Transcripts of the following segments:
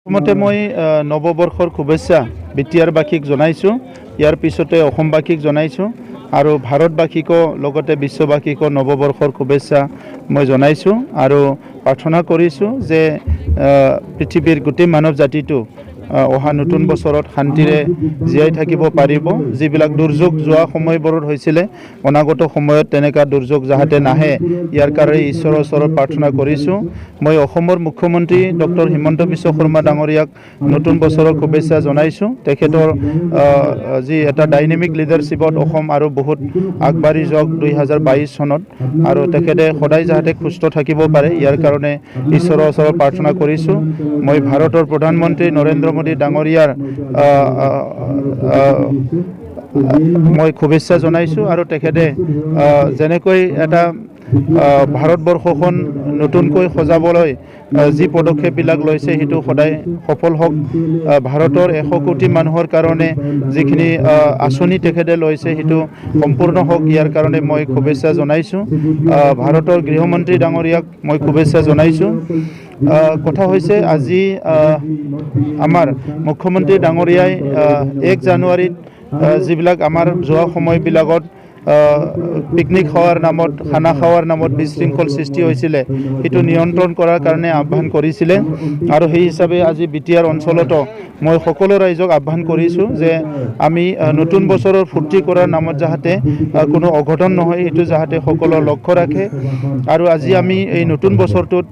প্ৰথমতে মই নৱবৰ্ষৰ শুভেচ্ছা বিটিআৰবাসীক জনাইছোঁ। ইয়াৰ পিছতে অসমবাসীক জনাইছোঁ আৰু ভাৰতবাসীকো লগতে বিশ্ববাসীকো নৱবৰ্ষৰ শুভেচ্ছা মই জনাইছোঁ আৰু প্ৰাৰ্থনা কৰিছোঁ যে পৃথিৱীৰ গোটেই মানৱ জাতিটো অহা নতুন বছৰত শান্তিৰে জীয়াই থাকিব পাৰিব। যিবিলাক দুৰ্যোগ যোৱা সময়বোৰত হৈছিলে অনাগত সময়ত তেনেকুৱা দুৰ্যোগ যাতে নাহে ইয়াৰ কাৰণে ঈশ্বৰৰ ওচৰত প্ৰাৰ্থনা কৰিছোঁ। মই অসমৰ মুখ্যমন্ত্ৰী ডক্টৰ হিমন্ত বিশ্ব শৰ্মা ডাঙৰীয়াক নতুন বছৰৰ শুভেচ্ছা জনাইছোঁ। তেখেতৰ যি এটা ডাইনেমিক লিডাৰশ্বিপত অসম আৰু বহুত আগবাঢ়ি যাওক 2022 চনত আৰু তেখেতে সদায় যাতে সুস্থ থাকিব পাৰে ইয়াৰ কাৰণে ঈশ্বৰৰ ওচৰত প্ৰাৰ্থনা কৰিছোঁ। মই ভাৰতৰ প্ৰধানমন্ত্ৰী নৰেন্দ্ৰ মোদী ডাঙৰীয়াৰ মই শুভেচ্ছা জনাইছোঁ আৰু তেখেতে যেনেকৈ এটা ভাৰতবৰ্ষখন নতুনকৈ সজাবলৈ যি পদক্ষেপবিলাক লৈছে সেইটো সদায় সফল হওক। ভাৰতৰ 100 কোটি মানুহৰ কাৰণে যিখিনি আঁচনি তেখেতে লৈছে সেইটো সম্পূৰ্ণ হওক ইয়াৰ কাৰণে মই শুভেচ্ছা জনাইছোঁ। ভাৰতৰ গৃহমন্ত্ৰী ডাঙৰীয়াক মই শুভেচ্ছা জনাইছোঁ। কথা হৈছে আজি আমাৰ মুখ্যমন্ত্ৰী ডাঙৰীয়াই 1 জানুৱাৰীত যিবিলাক আমাৰ যোৱা সময়বিলাকত পিকনিক খোৱাৰ নামত খানা খাৱাৰ নামত বিশৃংখল সৃষ্টি হৈছিলে সেইটো নিয়ন্ত্ৰণ কৰাৰ কাৰণে আহ্বান কৰিছিলে আৰু সেই হিচাপে আজি বিটিআৰ অঞ্চলতো মই সকলো ৰাইজক আহ্বান কৰিছোঁ যে আমি নতুন বছৰৰ ফূৰ্তি কৰাৰ নামত যাতে কোনো অঘটন নহয় সেইটো যাতে সকলো লক্ষ্য ৰাখে। আৰু আজি আমি এই নতুন বছৰটোত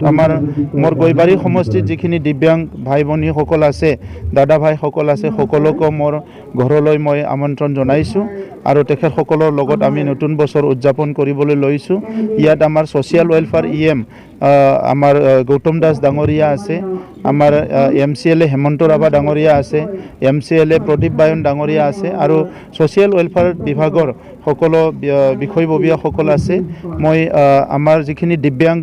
মোৰ গৈবাৰী সমষ্টিত যিখিনি দিব্যাংগ ভাই ভনীসকল আছে দাদা ভাইসকল আছে সকলোকে মোৰ ঘৰলৈ মই আমন্ত্ৰণ জনাইছোঁ আৰু তেখেতসকলৰ লগত আমি নতুন বছৰ উদযাপন কৰিবলৈ লৈছোঁ। ইয়াত আমাৰ ছ'চিয়েল ৱেলফেয়াৰ EM আমাৰ গৌতম দাস ডাঙৰীয়া আছে, আমাৰ MCLA হেমন্ত ৰাভা ডাঙৰীয়া আছে, MCLA প্ৰদীপ বায়ন ডাঙৰীয়া আছে আৰু ছ'চিয়েল ৱেলফেয়াৰ বিভাগৰ সকলো বিষয়ববীয়াসকল আছে। মই আমাৰ যিখিনি দিব্যাংগ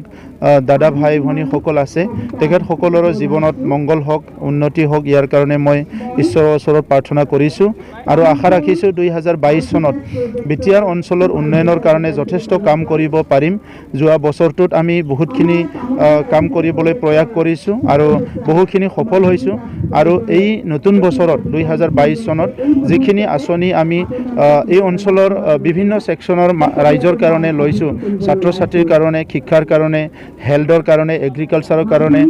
দাদা ভাই ভনীসকল আছে তেখেতসকলৰ জীৱনত মংগল হওক উন্নতি হওক ইয়াৰ কাৰণে মই ঈশ্বৰৰ ওচৰত প্ৰাৰ্থনা কৰিছোঁ আৰু আশা ৰাখিছোঁ 2022 চনত বিটিআৰ অঞ্চলৰ উন্নয়নৰ কাৰণে যথেষ্ট কাম কৰিব পাৰিম। যোৱা বছৰটোত আমি বহুতখিনি কাম কৰিবলৈ প্ৰয়াস কৰিছোঁ আৰু বহুখিনি সফল হৈছোঁ আৰু এই নতুন বছৰত 2022 চনত যিখিনি আঁচনি আমি এই অঞ্চলৰ বিভিন্ন ছেকশ্যনৰ ৰাইজৰ কাৰণে লৈছোঁ, ছাত্ৰ ছাত্ৰীৰ কাৰণে, শিক্ষাৰ কাৰণে, হেল্থৰ কাৰণে, এগ্ৰিকালচাৰৰ কাৰণে,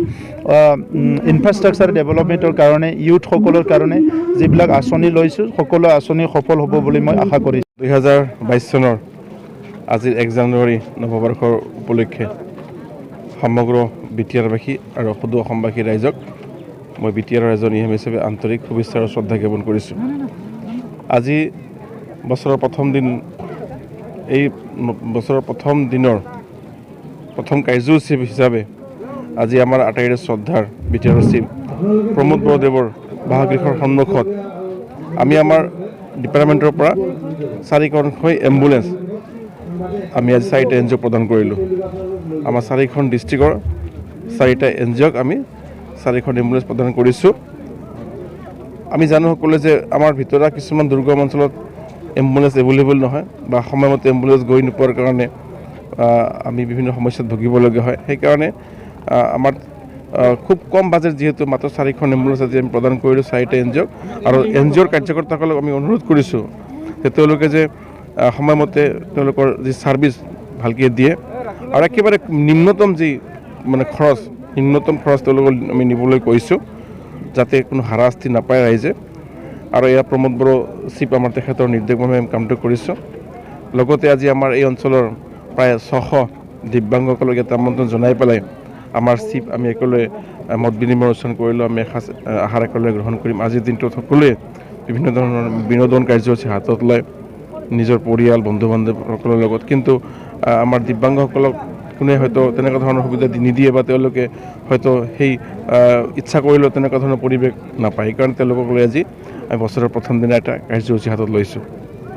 ইনফ্ৰাষ্ট্ৰাকচাৰ ডেভেলপমেণ্টৰ কাৰণে, ইউথসকলৰ কাৰণে যিবিলাক আঁচনি লৈছোঁ সকলো আঁচনি সফল হ'ব বুলি মই আশা কৰিছোঁ। 2022 চনৰ আজিৰ 1 জানুৱাৰী নৱবৰ্ষৰ উপলক্ষে সমগ্ৰ বিটিআৰবাসী আৰু সদৌ অসমবাসী ৰাইজক মই বিটিআৰৰ এজন EM হিচাপে আন্তৰিক শুভেচ্ছা আৰু শ্ৰদ্ধা জ্ঞাপন কৰিছোঁ। আজি বছৰৰ প্ৰথম দিন, এই বছৰৰ প্ৰথম দিনৰ প্ৰথম কাৰ্যসূচী হিচাপে আজি আমাৰ আটাইৰে শ্ৰদ্ধাৰ বিটিআৰৰ চিফ প্ৰমোদ বৰদেৱৰ বাসগৃহৰ সন্মুখত আমি আমাৰ ডিপাৰ্টমেণ্টৰ পৰা 4খনকৈ এম্বুলেঞ্চ আমি আজি 4টা NGO প্ৰদান কৰিলোঁ। আমাৰ 4খন ডিষ্ট্ৰিক্টৰ 4টা NGOক আমি 4খন এম্বুলেঞ্চ প্ৰদান কৰিছোঁ। আমি জানো সকলোৱে যে আমাৰ ভিতৰত কিছুমান দুৰ্গম অঞ্চলত এম্বুলেঞ্চ এভেইলেবল নহয় বা সময়মতে এম্বুলেঞ্চ গৈ নোপোৱাৰ কাৰণে আমি বিভিন্ন সমস্যাত ভুগিবলগীয়া হয়। সেইকাৰণে আমাৰ খুব কম বাজেট যিহেতু মাত্ৰ 4খন এম্বুলেঞ্চ আজি আমি প্ৰদান কৰিলোঁ 4টা NGOক আৰু NGOৰ কাৰ্যকৰ্তাসকলক আমি অনুৰোধ কৰিছোঁ যে তেওঁলোকে যে সময়মতে তেওঁলোকৰ যি ছাৰ্ভিচ ভালকৈ দিয়ে আৰু একেবাৰে নিম্নতম যি নিম্নতম খৰচ তেওঁলোকক আমি নিবলৈ কৈছোঁ যাতে কোনো হাৰাশাস্তি নাপায় ৰাইজে। আৰু এয়া প্ৰমোদ বড়ো চিফ আমাৰ তেখেতৰ নিৰ্দেশমৰ্মে আমি কামটো কৰিছোঁ। লগতে আজি আমাৰ এই অঞ্চলৰ প্ৰায় 600 দিব্যাংগসকলক ইয়াত আমন্ত্ৰণ জনাই পেলাই আমাৰ চিফ আমি একেলগে মত বিনিময় অনুষ্ঠান কৰিলোঁ। আমি এসাঁজ আহাৰ একেলগে গ্ৰহণ কৰিম। আজিৰ দিনটোত সকলোৱে বিভিন্ন ধৰণৰ বিনোদন কাৰ্যসূচী হাতত লয় নিজৰ পৰিয়াল বন্ধু বান্ধৱসকলৰ লগত, কিন্তু আমাৰ দিব্যাংগসকলক কোনে হয়তো তেনেকুৱা ধৰণৰ সুবিধা নিদিয়ে বা তেওঁলোকে হয়তো সেই ইচ্ছা কৰিলেও তেনেকুৱা ধৰণৰ পৰিৱেশ নাপায়। সেইকাৰণে তেওঁলোকক লৈ আজি বছৰৰ প্ৰথম দিনা এটা কাৰ্যসূচী হাতত লৈছোঁ।